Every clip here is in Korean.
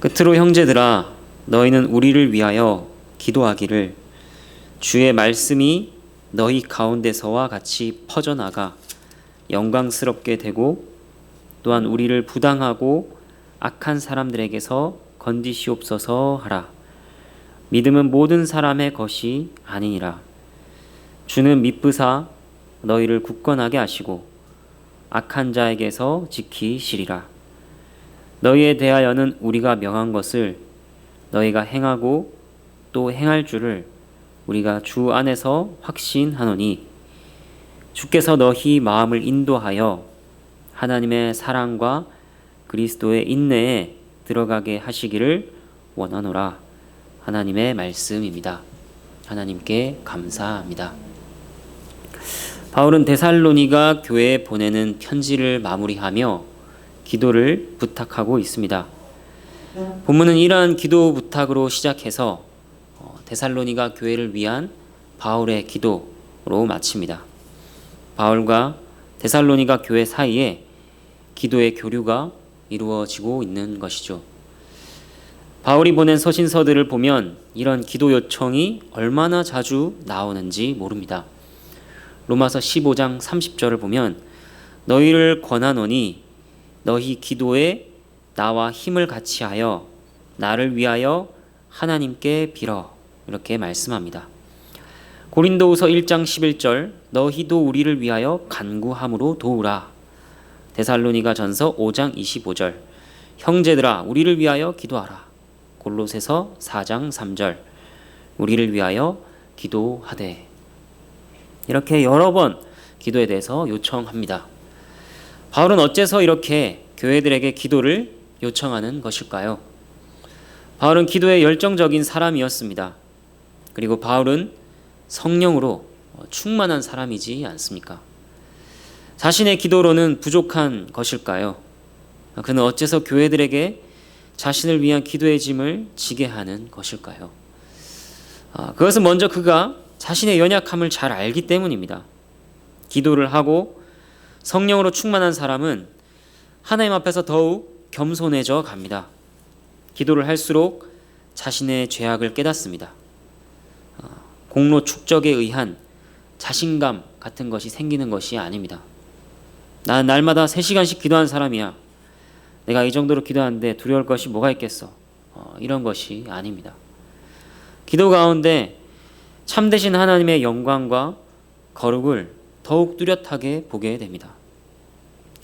끝으로 형제들아, 너희는 우리를 위하여 기도하기를, 주의 말씀이 너희 가운데서와 같이 퍼져나가 영광스럽게 되고, 또한 우리를 부당하고 악한 사람들에게서 건지시옵소서 하라. 믿음은 모든 사람의 것이 아니니라. 주는 미쁘사 너희를 굳건하게 하시고 악한 자에게서 지키시리라. 너희에 대하여는 우리가 명한 것을 너희가 행하고 또 행할 줄을 우리가 주 안에서 확신하노니, 주께서 너희 마음을 인도하여 하나님의 사랑과 그리스도의 인내에 들어가게 하시기를 원하노라. 하나님의 말씀입니다. 하나님께 감사합니다. 바울은 데살로니가 교회에 보내는 편지를 마무리하며 기도를 부탁하고 있습니다. 본문은 이러한 기도 부탁으로 시작해서 데살로니가 교회를 위한 바울의 기도로 마칩니다. 바울과 데살로니가 교회 사이에 기도의 교류가 이루어지고 있는 것이죠. 바울이 보낸 서신서들을 보면 이런 기도 요청이 얼마나 자주 나오는지 모릅니다. 로마서 15장 30절을 보면 너희를 권하노니 너희 기도에 나와 힘을 같이하여 나를 위하여 하나님께 빌어, 이렇게 말씀합니다. 고린도후서 1장 11절 너희도 우리를 위하여 간구함으로 도우라. 데살로니가 전서 5장 25절 형제들아 우리를 위하여 기도하라. 골로새서 4장 3절 우리를 위하여 기도하되. 이렇게 여러 번 기도에 대해서 요청합니다. 바울은 어째서 이렇게 교회들에게 기도를 요청하는 것일까요? 바울은 기도에 열정적인 사람이었습니다. 그리고 바울은 성령으로 충만한 사람이지 않습니까? 자신의 기도로는 부족한 것일까요? 그는 어째서 교회들에게 자신을 위한 기도의 짐을 지게 하는 것일까요? 그것은 먼저 그가 자신의 연약함을 잘 알기 때문입니다. 기도를 하고 성령으로 충만한 사람은 하나님 앞에서 더욱 겸손해져 갑니다. 기도를 할수록 자신의 죄악을 깨닫습니다. 공로 축적에 의한 자신감 같은 것이 생기는 것이 아닙니다. 나는 날마다 3시간씩 기도한 사람이야. 내가 이 정도로 기도하는데 두려울 것이 뭐가 있겠어. 이런 것이 아닙니다. 기도 가운데 참되신 하나님의 영광과 거룩을 더욱 뚜렷하게 보게 됩니다.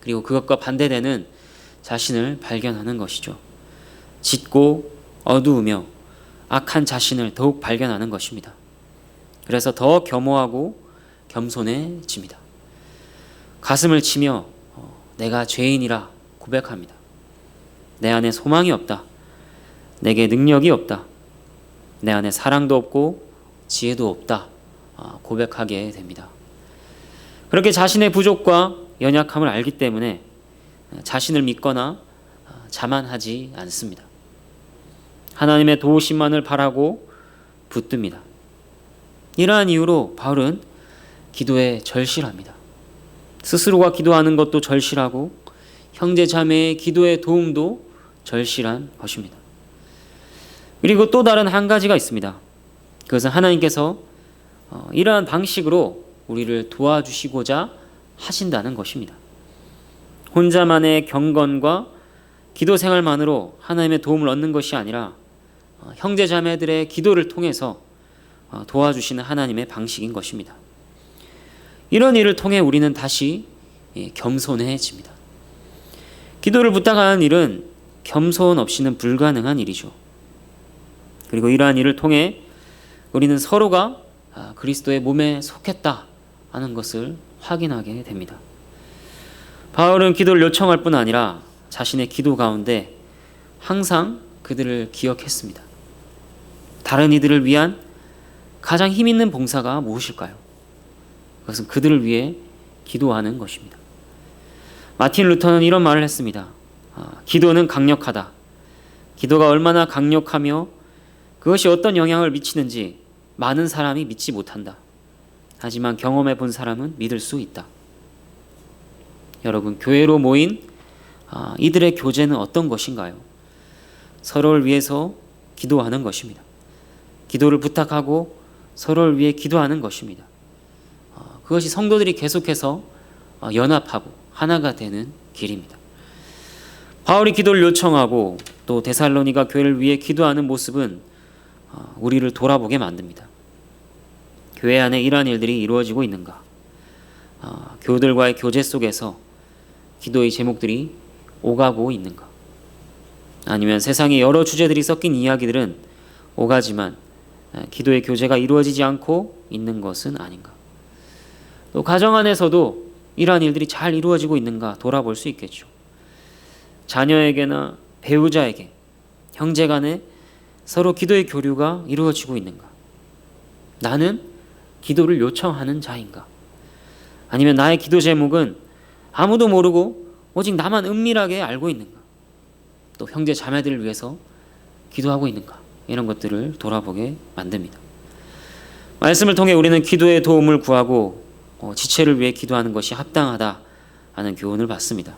그리고 그것과 반대되는 자신을 발견하는 것이죠. 짙고 어두우며 악한 자신을 더욱 발견하는 것입니다. 그래서 더 겸허하고 겸손해집니다. 가슴을 치며 내가 죄인이라 고백합니다. 내 안에 소망이 없다. 내게 능력이 없다. 내 안에 사랑도 없고 지혜도 없다. 고백하게 됩니다. 그렇게 자신의 부족과 연약함을 알기 때문에 자신을 믿거나 자만하지 않습니다. 하나님의 도우심만을 바라고 붙듭니다. 이러한 이유로 바울은 기도에 절실합니다. 스스로가 기도하는 것도 절실하고 형제 자매의 기도의 도움도 절실한 것입니다. 그리고 또 다른 한 가지가 있습니다. 그것은 하나님께서 이러한 방식으로 우리를 도와주시고자 하신다는 것입니다. 혼자만의 경건과 기도 생활만으로 하나님의 도움을 얻는 것이 아니라 형제 자매들의 기도를 통해서 도와주시는 하나님의 방식인 것입니다. 이런 일을 통해 우리는 다시 겸손해집니다. 기도를 부탁하는 일은 겸손 없이는 불가능한 일이죠. 그리고 이러한 일을 통해 우리는 서로가 그리스도의 몸에 속했다 하는 것을 확인하게 됩니다. 바울은 기도를 요청할 뿐 아니라 자신의 기도 가운데 항상 그들을 기억했습니다. 다른 이들을 위한 가장 힘 있는 봉사가 무엇일까요? 그것은 그들을 위해 기도하는 것입니다. 마틴 루터는 이런 말을 했습니다. 기도는 강력하다. 기도가 얼마나 강력하며 그것이 어떤 영향을 미치는지 많은 사람이 믿지 못한다. 하지만 경험해 본 사람은 믿을 수 있다. 여러분, 교회로 모인 이들의 교제는 어떤 것인가요? 서로를 위해서 기도하는 것입니다. 기도를 부탁하고 서로를 위해 기도하는 것입니다. 그것이 성도들이 계속해서 연합하고 하나가 되는 길입니다. 바울이 기도를 요청하고 또 데살로니가 교회를 위해 기도하는 모습은 우리를 돌아보게 만듭니다. 교회 안에 이러한 일들이 이루어지고 있는가? 교우들과의 교제 속에서 기도의 제목들이 오가고 있는가? 아니면 세상의 여러 주제들이 섞인 이야기들은 오가지만 기도의 교제가 이루어지지 않고 있는 것은 아닌가? 또 가정 안에서도 이러한 일들이 잘 이루어지고 있는가 돌아볼 수 있겠죠. 자녀에게나 배우자에게, 형제 간에 서로 기도의 교류가 이루어지고 있는가? 나는 기도를 요청하는 자인가? 아니면 나의 기도 제목은 아무도 모르고 오직 나만 은밀하게 알고 있는가? 또 형제 자매들을 위해서 기도하고 있는가? 이런 것들을 돌아보게 만듭니다. 말씀을 통해 우리는 기도의 도움을 구하고 지체를 위해 기도하는 것이 합당하다 하는 교훈을 받습니다.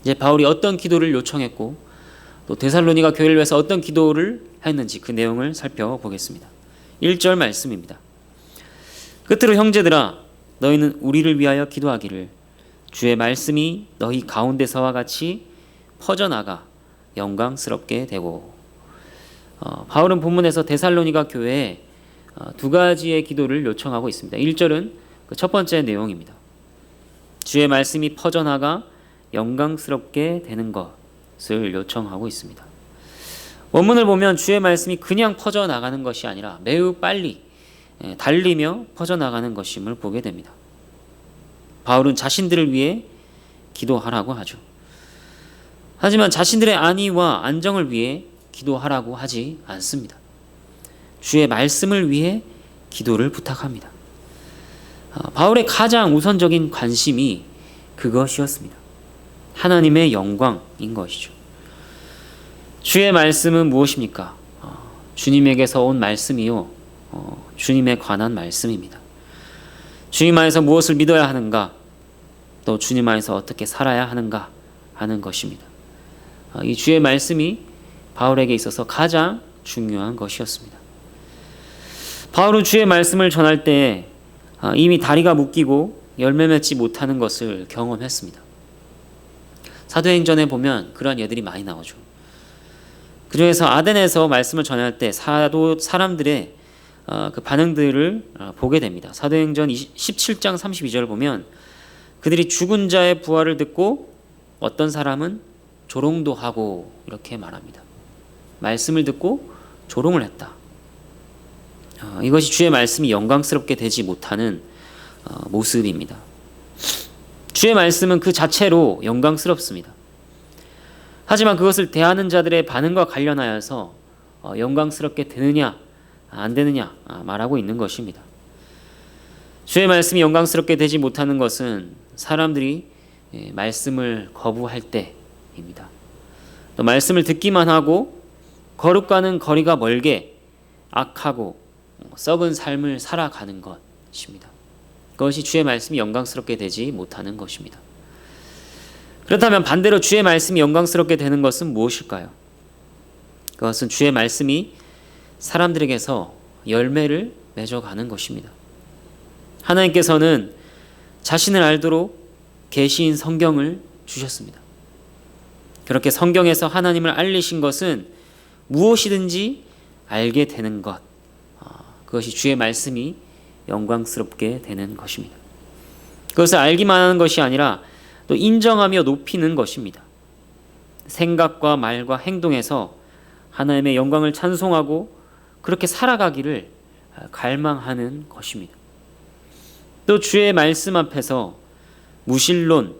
이제 바울이 어떤 기도를 요청했고 또 데살로니가 교회를 위해서 어떤 기도를 했는지 그 내용을 살펴보겠습니다. 1절 말씀입니다. 끝으로 형제들아 너희는 우리를 위하여 기도하기를 주의 말씀이 너희 가운데서와 같이 퍼져나가 영광스럽게 되고. 바울은 본문에서 데살로니가 교회에 두 가지의 기도를 요청하고 있습니다. 1절은 그 첫 번째 내용입니다. 주의 말씀이 퍼져나가 영광스럽게 되는 것을 요청하고 있습니다. 원문을 보면 주의 말씀이 그냥 퍼져나가는 것이 아니라 매우 빨리 달리며 퍼져나가는 것임을 보게 됩니다. 바울은 자신들을 위해 기도하라고 하죠. 하지만 자신들의 안위와 안정을 위해 기도하라고 하지 않습니다. 주의 말씀을 위해 기도를 부탁합니다. 바울의 가장 우선적인 관심이 그것이었습니다. 하나님의 영광인 것이죠. 주의 말씀은 무엇입니까? 주님에게서 온 말씀이요, 주님에 관한 말씀입니다. 주님 안에서 무엇을 믿어야 하는가, 또 주님 안에서 어떻게 살아야 하는가 하는 것입니다. 이 주의 말씀이 바울에게 있어서 가장 중요한 것이었습니다. 바울은 주의 말씀을 전할 때 이미 다리가 묶이고 열매 맺지 못하는 것을 경험했습니다. 사도행전에 보면 그런 예들이 많이 나오죠. 그래서 아덴에서 말씀을 전할 때 사람들의 그 반응들을 보게 됩니다. 사도행전 17장 32절을 보면 그들이 죽은 자의 부활을 듣고 어떤 사람은 조롱도 하고 이렇게 말합니다. 말씀을 듣고 조롱을 했다. 이것이 주의 말씀이 영광스럽게 되지 못하는 모습입니다. 주의 말씀은 그 자체로 영광스럽습니다. 하지만 그것을 대하는 자들의 반응과 관련하여서 영광스럽게 되느냐 안 되느냐 말하고 있는 것입니다. 주의 말씀이 영광스럽게 되지 못하는 것은 사람들이 말씀을 거부할 때입니다. 또 말씀을 듣기만 하고 거룩과는 거리가 멀게 악하고 썩은 삶을 살아가는 것입니다. 그것이 주의 말씀이 영광스럽게 되지 못하는 것입니다. 그렇다면 반대로 주의 말씀이 영광스럽게 되는 것은 무엇일까요? 그것은 주의 말씀이 사람들에게서 열매를 맺어가는 것입니다. 하나님께서는 자신을 알도록 계시인 성경을 주셨습니다. 그렇게 성경에서 하나님을 알리신 것은 무엇이든지 알게 되는 것, 그것이 주의 말씀이 영광스럽게 되는 것입니다. 그것을 알기만 하는 것이 아니라 또 인정하며 높이는 것입니다. 생각과 말과 행동에서 하나님의 영광을 찬송하고 그렇게 살아가기를 갈망하는 것입니다. 또 주의 말씀 앞에서 무신론,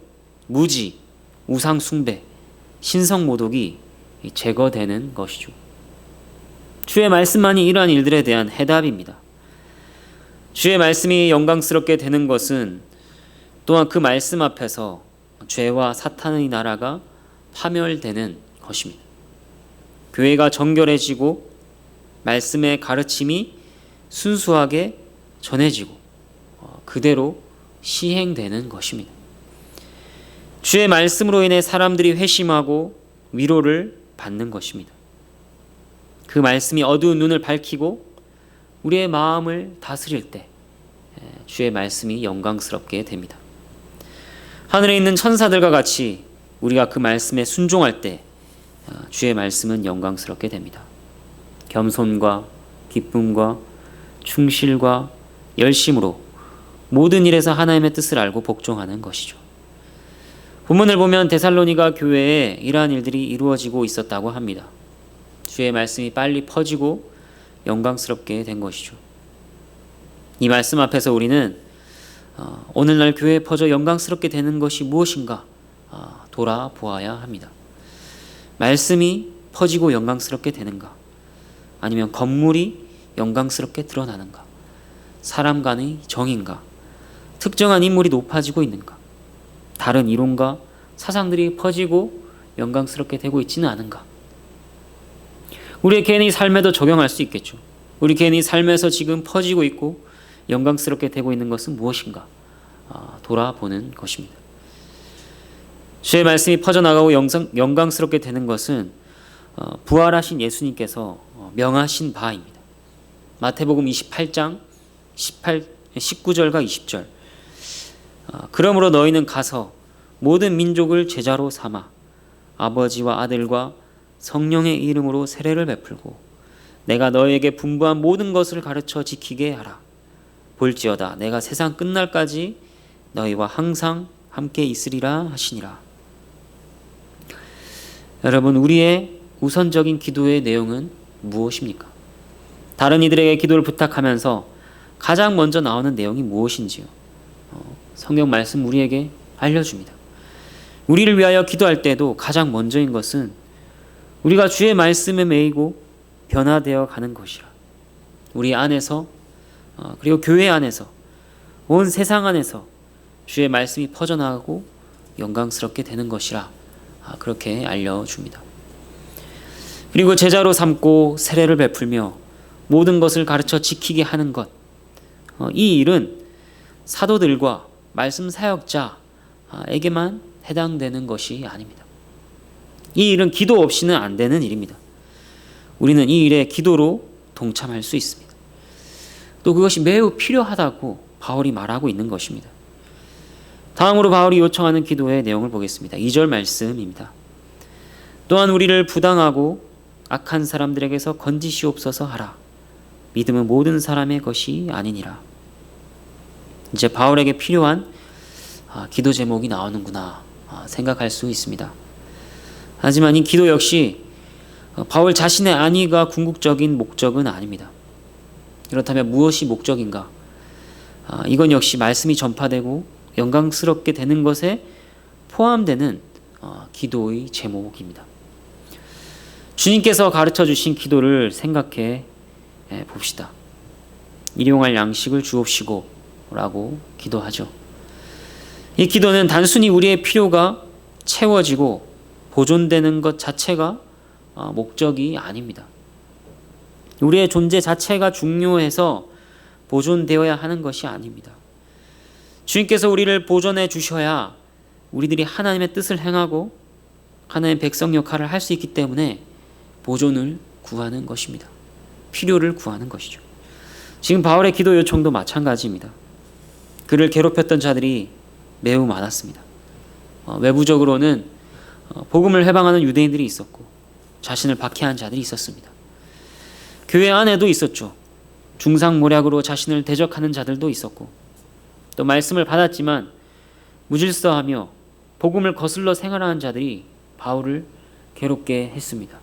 무지, 우상숭배, 신성모독이 제거되는 것이죠. 주의 말씀만이 이러한 일들에 대한 해답입니다. 주의 말씀이 영광스럽게 되는 것은 또한 그 말씀 앞에서 죄와 사탄의 나라가 파멸되는 것입니다. 교회가 정결해지고 말씀의 가르침이 순수하게 전해지고 그대로 시행되는 것입니다. 주의 말씀으로 인해 사람들이 회심하고 위로를 받는 것입니다. 그 말씀이 어두운 눈을 밝히고 우리의 마음을 다스릴 때 주의 말씀이 영광스럽게 됩니다. 하늘에 있는 천사들과 같이 우리가 그 말씀에 순종할 때 주의 말씀은 영광스럽게 됩니다. 겸손과 기쁨과 충실과 열심으로 모든 일에서 하나님의 뜻을 알고 복종하는 것이죠. 본문을 보면 데살로니가 교회에 이러한 일들이 이루어지고 있었다고 합니다. 주의 말씀이 빨리 퍼지고 영광스럽게 된 것이죠. 이 말씀 앞에서 우리는 오늘날 교회에 퍼져 영광스럽게 되는 것이 무엇인가 돌아보아야 합니다. 말씀이 퍼지고 영광스럽게 되는가? 아니면 건물이 영광스럽게 드러나는가? 사람 간의 정인가? 특정한 인물이 높아지고 있는가? 다른 이론과 사상들이 퍼지고 영광스럽게 되고 있지는 않은가? 우리의 개인의 삶에도 적용할 수 있겠죠. 우리 개인의 삶에서 지금 퍼지고 있고 영광스럽게 되고 있는 것은 무엇인가? 돌아보는 것입니다. 주의 말씀이 퍼져나가고 영광스럽게 되는 것은 부활하신 예수님께서 명하신 바입니다. 마태복음 28장 19절과 20절. 그러므로 너희는 가서 모든 민족을 제자로 삼아 아버지와 아들과 성령의 이름으로 세례를 베풀고 내가 너희에게 분부한 모든 것을 가르쳐 지키게 하라. 볼지어다 내가 세상 끝날까지 너희와 항상 함께 있으리라 하시니라. 여러분, 우리의 우선적인 기도의 내용은 무엇입니까? 다른 이들에게 기도를 부탁하면서 가장 먼저 나오는 내용이 무엇인지요? 성경 말씀 우리에게 알려줍니다. 우리를 위하여 기도할 때도 가장 먼저인 것은 우리가 주의 말씀에 매이고 변화되어 가는 것이라. 우리 안에서 그리고 교회 안에서 온 세상 안에서 주의 말씀이 퍼져나가고 영광스럽게 되는 것이라 그렇게 알려줍니다. 그리고 제자로 삼고 세례를 베풀며 모든 것을 가르쳐 지키게 하는 것, 이 일은 사도들과 말씀 사역자에게만 해당되는 것이 아닙니다. 이 일은 기도 없이는 안 되는 일입니다. 우리는 이 일에 기도로 동참할 수 있습니다. 또 그것이 매우 필요하다고 바울이 말하고 있는 것입니다. 다음으로 바울이 요청하는 기도의 내용을 보겠습니다. 2절 말씀입니다. 또한 우리를 부당하고 악한 사람들에게서 건지시옵소서 하라. 믿음은 모든 사람의 것이 아니니라. 이제 바울에게 필요한 기도 제목이 나오는구나 생각할 수 있습니다. 하지만 이 기도 역시 바울 자신의 안위가 궁극적인 목적은 아닙니다. 그렇다면 무엇이 목적인가? 이건 역시 말씀이 전파되고 영광스럽게 되는 것에 포함되는 기도의 제목입니다. 주님께서 가르쳐 주신 기도를 생각해 봅시다. 일용할 양식을 주옵시고 라고 기도하죠. 이 기도는 단순히 우리의 필요가 채워지고 보존되는 것 자체가 목적이 아닙니다. 우리의 존재 자체가 중요해서 보존되어야 하는 것이 아닙니다. 주님께서 우리를 보존해 주셔야 우리들이 하나님의 뜻을 행하고 하나님의 백성 역할을 할 수 있기 때문에 보존을 구하는 것입니다. 필요를 구하는 것이죠. 지금 바울의 기도 요청도 마찬가지입니다. 그를 괴롭혔던 자들이 매우 많았습니다. 외부적으로는 복음을 회방하는 유대인들이 있었고 자신을 박해한 자들이 있었습니다. 교회 안에도 있었죠. 중상모략으로 자신을 대적하는 자들도 있었고 또 말씀을 받았지만 무질서하며 복음을 거슬러 생활하는 자들이 바울을 괴롭게 했습니다.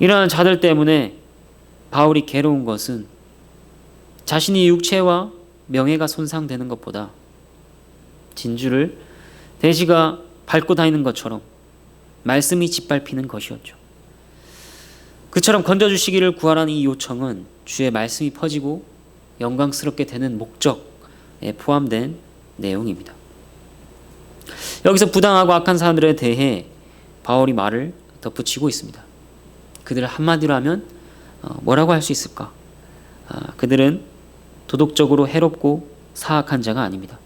이러한 자들 때문에 바울이 괴로운 것은 자신이 육체와 명예가 손상되는 것보다 진주를 돼지가 밟고 다니는 것처럼 말씀이 짓밟히는 것이었죠. 그처럼 건져주시기를 구하라는 이 요청은 주의 말씀이 퍼지고 영광스럽게 되는 목적에 포함된 내용입니다. 여기서 부당하고 악한 사람들에 대해 바울이 말을 덧붙이고 있습니다. 그들을 한마디로 하면 뭐라고 할 수 있을까? 그들은 도덕적으로 해롭고 사악한 자가 아닙니다.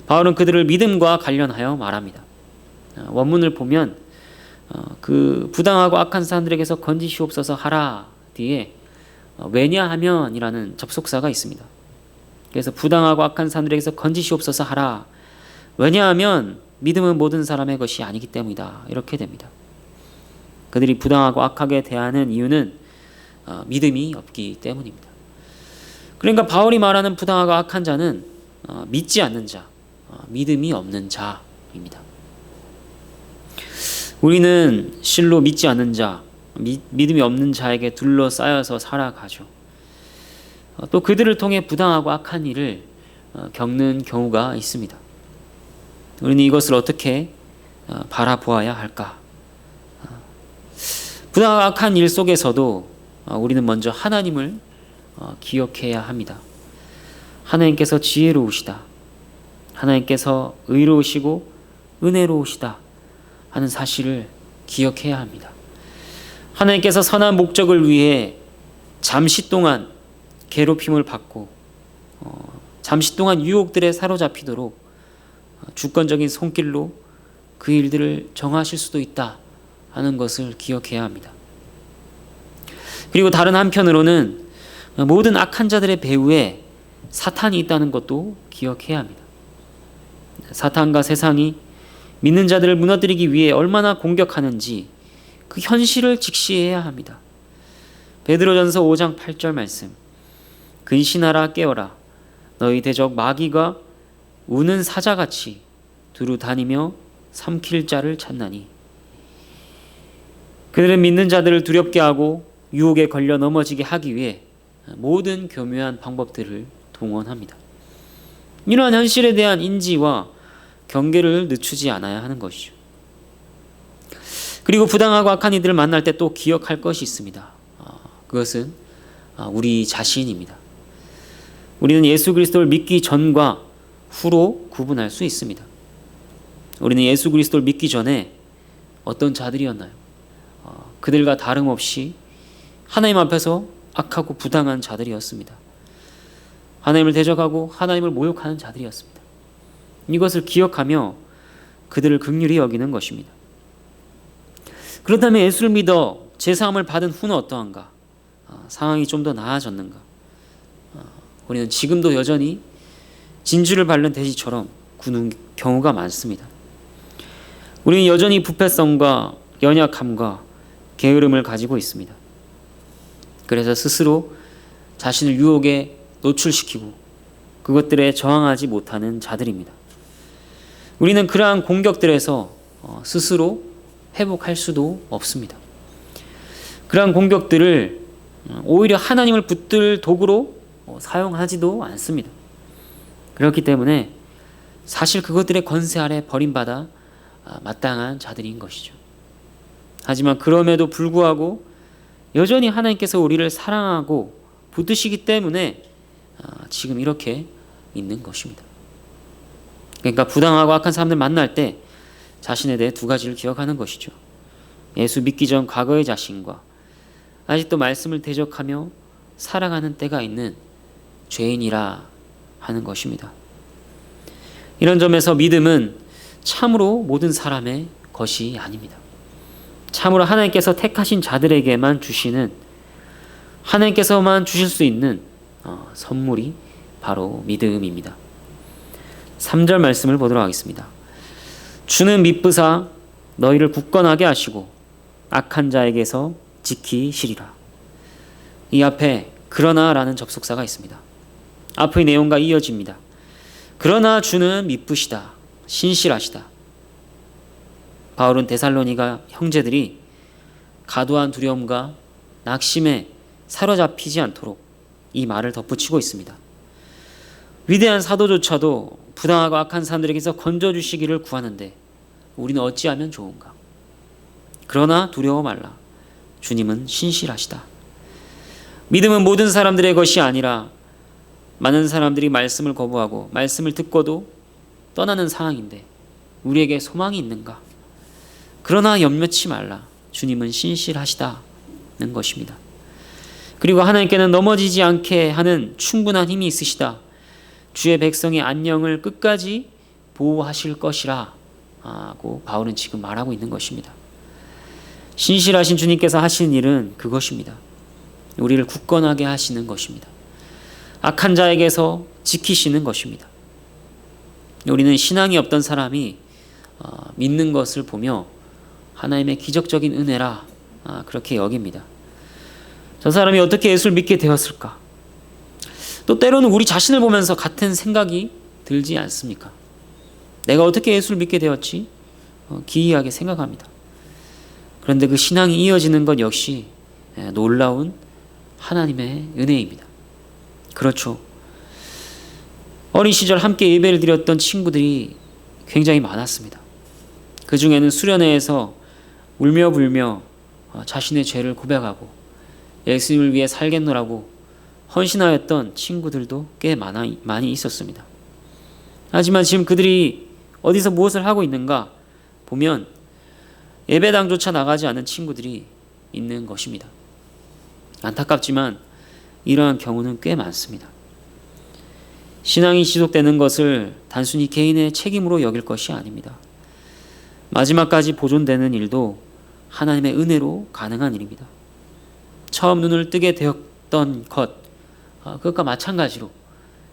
바울은 그들을 믿음과 관련하여 말합니다. 원문을 보면 그 부당하고 악한 사람들에게서 건지시옵소서 하라 뒤에 왜냐하면이라는 접속사가 있습니다. 그래서 부당하고 악한 사람들에게서 건지시옵소서 하라. 왜냐하면 믿음은 모든 사람의 것이 아니기 때문이다. 이렇게 됩니다. 그들이 부당하고 악하게 대하는 이유는 믿음이 없기 때문입니다. 그러니까 바울이 말하는 부당하고 악한 자는 믿지 않는 자, 믿음이 없는 자입니다. 우리는 실로 믿지 않는 자, 믿음이 없는 자에게 둘러싸여서 살아가죠. 또 그들을 통해 부당하고 악한 일을 겪는 경우가 있습니다. 우리는 이것을 어떻게 바라보아야 할까? 부당하고 악한 일 속에서도 우리는 먼저 하나님을 기억해야 합니다. 하나님께서 지혜로우시다. 하나님께서 의로우시고 은혜로우시다 하는 사실을 기억해야 합니다. 하나님께서 선한 목적을 위해 잠시 동안 괴롭힘을 받고 잠시 동안 유혹들에 사로잡히도록 주권적인 손길로 그 일들을 정하실 수도 있다 하는 것을 기억해야 합니다. 그리고 다른 한편으로는 모든 악한 자들의 배후에 사탄이 있다는 것도 기억해야 합니다. 사탄과 세상이 믿는 자들을 무너뜨리기 위해 얼마나 공격하는지 그 현실을 직시해야 합니다. 베드로전서 5장 8절 말씀. 근신하라 깨어라. 너희 대적 마귀가 우는 사자같이 두루 다니며 삼킬 자를 찾나니. 그들은 믿는 자들을 두렵게 하고 유혹에 걸려 넘어지게 하기 위해 모든 교묘한 방법들을 동원합니다. 이러한 현실에 대한 인지와 경계를 늦추지 않아야 하는 것이죠. 그리고 부당하고 악한 이들을 만날 때 또 기억할 것이 있습니다. 그것은 우리 자신입니다. 우리는 예수 그리스도를 믿기 전과 후로 구분할 수 있습니다. 우리는 예수 그리스도를 믿기 전에 어떤 자들이었나요? 그들과 다름없이 하나님 앞에서 악하고 부당한 자들이었습니다. 하나님을 대적하고 하나님을 모욕하는 자들이었습니다. 이것을 기억하며 그들을 긍휼히 여기는 것입니다. 그렇다면 예수를 믿어 제사함을 받은 후는 어떠한가? 상황이 좀 더 나아졌는가? 우리는 지금도 여전히 진주를 밟는 돼지처럼 구는 경우가 많습니다. 우리는 여전히 부패성과 연약함과 게으름을 가지고 있습니다. 그래서 스스로 자신을 유혹에 노출시키고 그것들에 저항하지 못하는 자들입니다. 우리는 그러한 공격들에서 스스로 회복할 수도 없습니다. 그러한 공격들을 오히려 하나님을 붙들 도구로 사용하지도 않습니다. 그렇기 때문에 사실 그것들의 권세 아래 버림받아 마땅한 자들인 것이죠. 하지만 그럼에도 불구하고 여전히 하나님께서 우리를 사랑하고 붙드시기 때문에 지금 이렇게 있는 것입니다. 그러니까 부당하고 악한 사람들 만날 때 자신에 대해 두 가지를 기억하는 것이죠. 예수 믿기 전 과거의 자신과 아직도 말씀을 대적하며 살아가는 때가 있는 죄인이라 하는 것입니다. 이런 점에서 믿음은 참으로 모든 사람의 것이 아닙니다. 참으로 하나님께서 택하신 자들에게만 주시는, 하나님께서만 주실 수 있는 선물이 바로 믿음입니다. 3절 말씀을 보도록 하겠습니다. 주는 미쁘사 너희를 굳건하게 하시고 악한 자에게서 지키시리라. 이 앞에 그러나라는 접속사가 있습니다. 앞의 내용과 이어집니다. 그러나 주는 미쁘시다, 신실하시다. 바울은 데살로니가 형제들이 과도한 두려움과 낙심에 사로잡히지 않도록 이 말을 덧붙이고 있습니다. 위대한 사도조차도 부당하고 악한 사람들에게서 건져주시기를 구하는데 우리는 어찌하면 좋은가? 그러나 두려워 말라. 주님은 신실하시다. 믿음은 모든 사람들의 것이 아니라 많은 사람들이 말씀을 거부하고 말씀을 듣고도 떠나는 상황인데 우리에게 소망이 있는가? 그러나 염려치 말라. 주님은 신실하시다는 것입니다. 그리고 하나님께는 넘어지지 않게 하는 충분한 힘이 있으시다. 주의 백성의 안녕을 끝까지 보호하실 것이라 하고 바울은 지금 말하고 있는 것입니다. 신실하신 주님께서 하시는 일은 그것입니다. 우리를 굳건하게 하시는 것입니다. 악한 자에게서 지키시는 것입니다. 우리는 신앙이 없던 사람이 믿는 것을 보며 하나님의 기적적인 은혜라 그렇게 여깁니다. 저 사람이 어떻게 예수를 믿게 되었을까? 또 때로는 우리 자신을 보면서 같은 생각이 들지 않습니까? 내가 어떻게 예수를 믿게 되었지? 기이하게 생각합니다. 그런데 그 신앙이 이어지는 것 역시 놀라운 하나님의 은혜입니다. 그렇죠. 어린 시절 함께 예배를 드렸던 친구들이 굉장히 많았습니다. 그 중에는 수련회에서 울며 불며 자신의 죄를 고백하고 예수님을 위해 살겠노라고 헌신하였던 친구들도 꽤 많이 있었습니다. 하지만 지금 그들이 어디서 무엇을 하고 있는가 보면 예배당조차 나가지 않은 친구들이 있는 것입니다. 안타깝지만 이러한 경우는 꽤 많습니다. 신앙이 지속되는 것을 단순히 개인의 책임으로 여길 것이 아닙니다. 마지막까지 보존되는 일도 하나님의 은혜로 가능한 일입니다. 처음 눈을 뜨게 되었던 것, 그것과 마찬가지로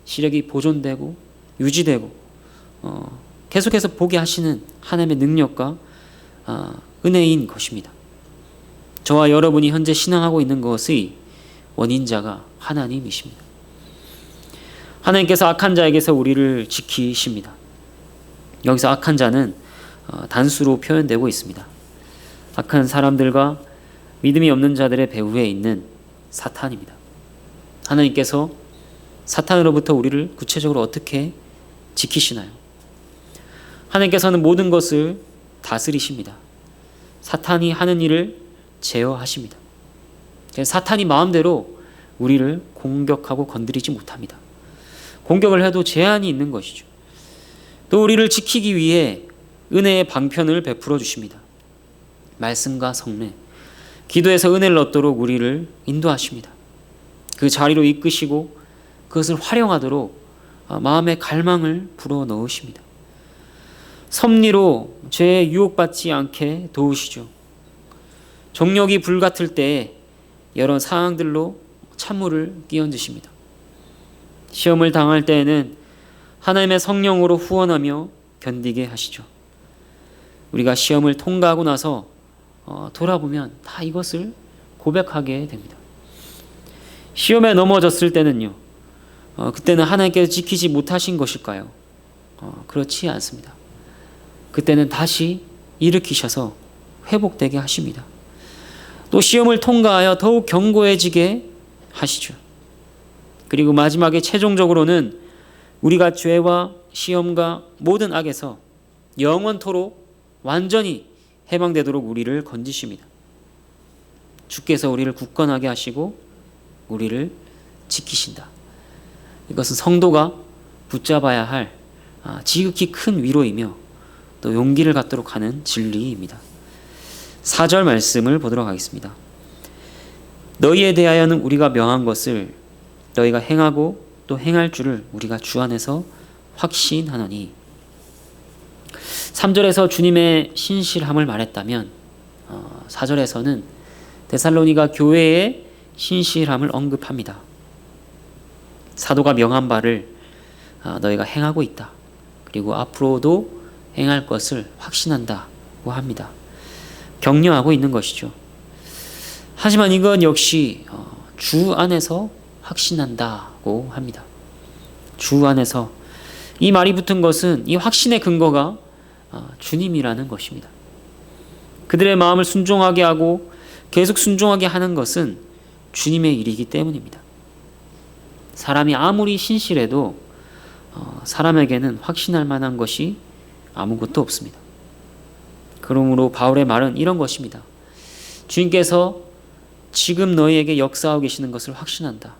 시력이 보존되고 유지되고 계속해서 보게 하시는 하나님의 능력과 은혜인 것입니다. 저와 여러분이 현재 신앙하고 있는 것의 원인자가 하나님이십니다. 하나님께서 악한 자에게서 우리를 지키십니다. 여기서 악한 자는 단수로 표현되고 있습니다. 악한 사람들과 믿음이 없는 자들의 배후에 있는 사탄입니다. 하나님께서 사탄으로부터 우리를 구체적으로 어떻게 지키시나요? 하나님께서는 모든 것을 다스리십니다. 사탄이 하는 일을 제어하십니다. 사탄이 마음대로 우리를 공격하고 건드리지 못합니다. 공격을 해도 제한이 있는 것이죠. 또 우리를 지키기 위해 은혜의 방편을 베풀어 주십니다. 말씀과 성례, 기도에서 은혜를 얻도록 우리를 인도하십니다. 그 자리로 이끄시고 그것을 활용하도록 마음의 갈망을 불어넣으십니다. 섭리로 죄에 유혹받지 않게 도우시죠. 정력이 불같을 때에 여러 상황들로 찬물을 끼얹으십니다. 시험을 당할 때에는 하나님의 성령으로 후원하며 견디게 하시죠. 우리가 시험을 통과하고 나서 돌아보면 다 이것을 고백하게 됩니다. 시험에 넘어졌을 때는요, 그때는 하나님께서 지키지 못하신 것일까요? 그렇지 않습니다. 그때는 다시 일으키셔서 회복되게 하십니다. 또 시험을 통과하여 더욱 견고해지게 하시죠. 그리고 마지막에 최종적으로는 우리가 죄와 시험과 모든 악에서 영원토록 완전히 해방되도록 우리를 건지십니다. 주께서 우리를 굳건하게 하시고 우리를 지키신다. 이것은 성도가 붙잡아야 할 지극히 큰 위로이며 또 용기를 갖도록 하는 진리입니다. 4절 말씀을 보도록 하겠습니다. 너희에 대하여는 우리가 명한 것을 너희가 행하고 또 행할 줄을 우리가 주 안에서 확신하노니. 3절에서 주님의 신실함을 말했다면 4절에서는 데살로니가 교회의 신실함을 언급합니다. 사도가 명한 바를 너희가 행하고 있다. 그리고 앞으로도 행할 것을 확신한다고 합니다. 격려하고 있는 것이죠. 하지만 이건 역시 주 안에서 확신한다고 합니다. 주 안에서. 이 말이 붙은 것은 이 확신의 근거가 주님이라는 것입니다. 그들의 마음을 순종하게 하고 계속 순종하게 하는 것은 주님의 일이기 때문입니다. 사람이 아무리 신실해도 사람에게는 확신할 만한 것이 아무것도 없습니다. 그러므로 바울의 말은 이런 것입니다. 주님께서 지금 너희에게 역사하고 계시는 것을 확신한다.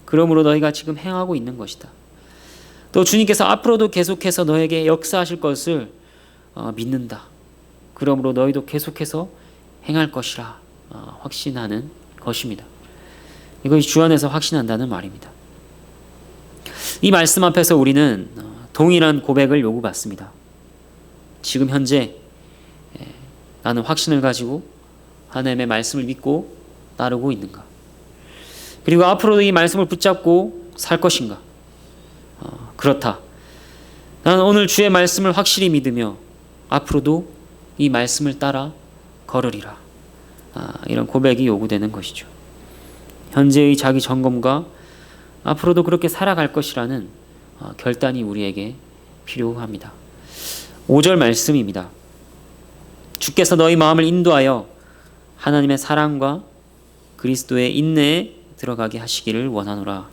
그러므로 너희가 지금 행하고 있는 것이다. 또 주님께서 앞으로도 계속해서 너에게 역사하실 것을 믿는다. 그러므로 너희도 계속해서 행할 것이라 확신하는 것입니다. 이것이 주 안에서 확신한다는 말입니다. 이 말씀 앞에서 우리는 동일한 고백을 요구받습니다. 지금 현재 나는 확신을 가지고 하나님의 말씀을 믿고 따르고 있는가? 그리고 앞으로도 이 말씀을 붙잡고 살 것인가? 그렇다. 나는 오늘 주의 말씀을 확실히 믿으며 앞으로도 이 말씀을 따라 걸으리라. 이런 고백이 요구되는 것이죠. 현재의 자기 점검과 앞으로도 그렇게 살아갈 것이라는 결단이 우리에게 필요합니다. 5절 말씀입니다. 주께서 너희 마음을 인도하여 하나님의 사랑과 그리스도의 인내에 들어가게 하시기를 원하노라.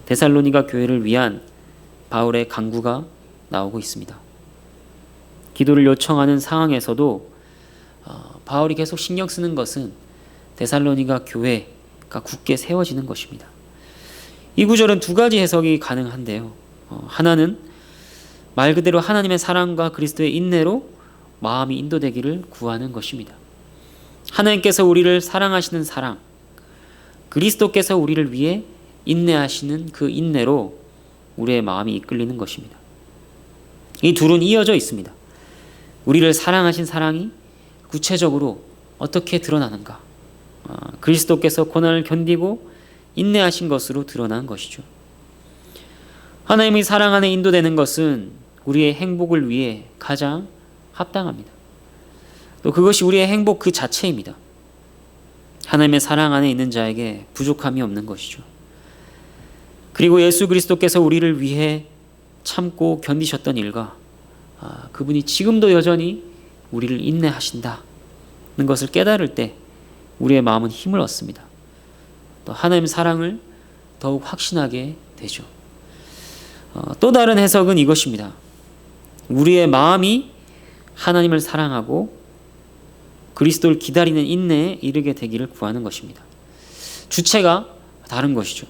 데살로니가 교회를 위한 바울의 간구가 나오고 있습니다. 기도를 요청하는 상황에서도 바울이 계속 신경 쓰는 것은 데살로니가 교회가 굳게 세워지는 것입니다. 이 구절은 두 가지 해석이 가능한데요. 하나는 말 그대로 하나님의 사랑과 그리스도의 인내로 마음이 인도되기를 구하는 것입니다. 하나님께서 우리를 사랑하시는 사랑, 그리스도께서 우리를 위해 인내하시는 그 인내로 우리의 마음이 이끌리는 것입니다. 이 둘은 이어져 있습니다. 우리를 사랑하신 사랑이 구체적으로 어떻게 드러나는가? 그리스도께서 고난을 견디고 인내하신 것으로 드러난 것이죠. 하나님의 사랑 안에 인도되는 것은 우리의 행복을 위해 가장 합당합니다. 또 그것이 우리의 행복 그 자체입니다. 하나님의 사랑 안에 있는 자에게 부족함이 없는 것이죠. 그리고 예수 그리스도께서 우리를 위해 참고 견디셨던 일과 그분이 지금도 여전히 우리를 인내하신다는 것을 깨달을 때 우리의 마음은 힘을 얻습니다. 또 하나님의 사랑을 더욱 확신하게 되죠. 또 다른 해석은 이것입니다. 우리의 마음이 하나님을 사랑하고 그리스도를 기다리는 인내에 이르게 되기를 구하는 것입니다. 주체가 다른 것이죠.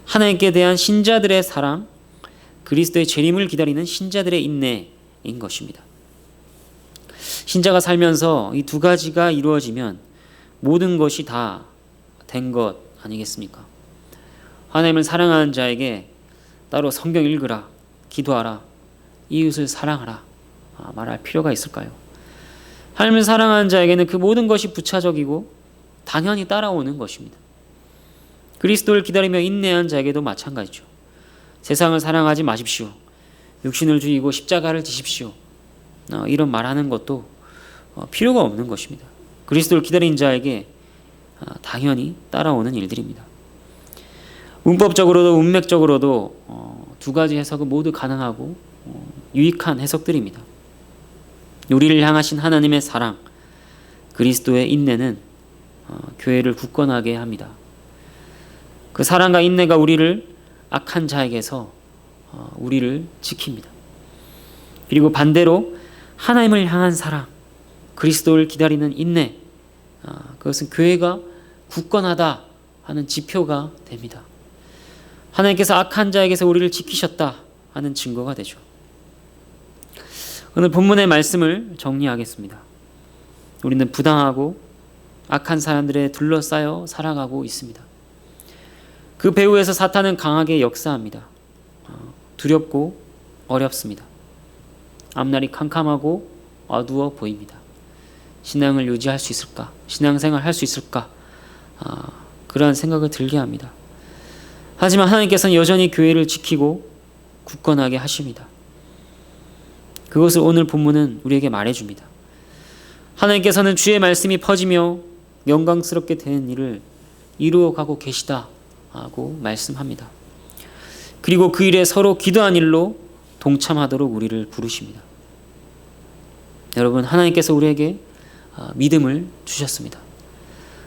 하나님께 대한 신자들의 사랑, 그리스도의 재림을 기다리는 신자들의 인내인 것입니다. 신자가 살면서 이 두 가지가 이루어지면 모든 것이 다 된 것 아니겠습니까? 하나님을 사랑하는 자에게 따로 성경 읽으라, 기도하라, 이웃을 사랑하라 말할 필요가 있을까요? 하나님을 사랑하는 자에게는 그 모든 것이 부차적이고 당연히 따라오는 것입니다. 그리스도를 기다리며 인내한 자에게도 마찬가지죠. 세상을 사랑하지 마십시오. 육신을 죽이고 십자가를 지십시오. 이런 말하는 것도 필요가 없는 것입니다. 그리스도를 기다린 자에게 당연히 따라오는 일들입니다. 문법적으로도 문맥적으로도 두 가지 해석은 모두 가능하고 유익한 해석들입니다. 우리를 향하신 하나님의 사랑, 그리스도의 인내는 교회를 굳건하게 합니다. 그 사랑과 인내가 우리를 악한 자에게서 우리를 지킵니다. 그리고 반대로 하나님을 향한 사랑, 그리스도를 기다리는 인내, 그것은 교회가 굳건하다 하는 지표가 됩니다. 하나님께서 악한 자에게서 우리를 지키셨다 하는 증거가 되죠. 오늘 본문의 말씀을 정리하겠습니다. 우리는 부당하고 악한 사람들에 둘러싸여 살아가고 있습니다. 그 배후에서 사탄은 강하게 역사합니다. 두렵고 어렵습니다. 앞날이 캄캄하고 어두워 보입니다. 신앙을 유지할 수 있을까? 신앙생활 할 수 있을까? 그러한 생각을 들게 합니다. 하지만 하나님께서는 여전히 교회를 지키고 굳건하게 하십니다. 그것을 오늘 본문은 우리에게 말해줍니다. 하나님께서는 주의 말씀이 퍼지며 영광스럽게 되는 일을 이루어가고 계시다고 말씀합니다. 그리고 그 일에 서로 기도한 일로 동참하도록 우리를 부르십니다. 여러분, 하나님께서 우리에게 믿음을 주셨습니다.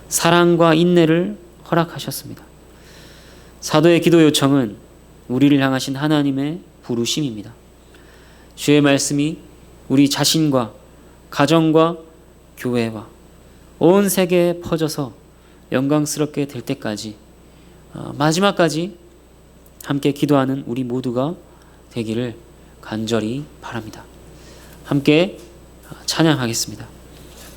사랑과 인내를 허락하셨습니다. 사도의 기도 요청은 우리를 향하신 하나님의 부르심입니다. 주의 말씀이 우리 자신과 가정과 교회와 온 세계에 퍼져서 영광스럽게 될 때까지 마지막까지 함께 기도하는 우리 모두가 되기를 간절히 바랍니다. 함께 찬양하겠습니다.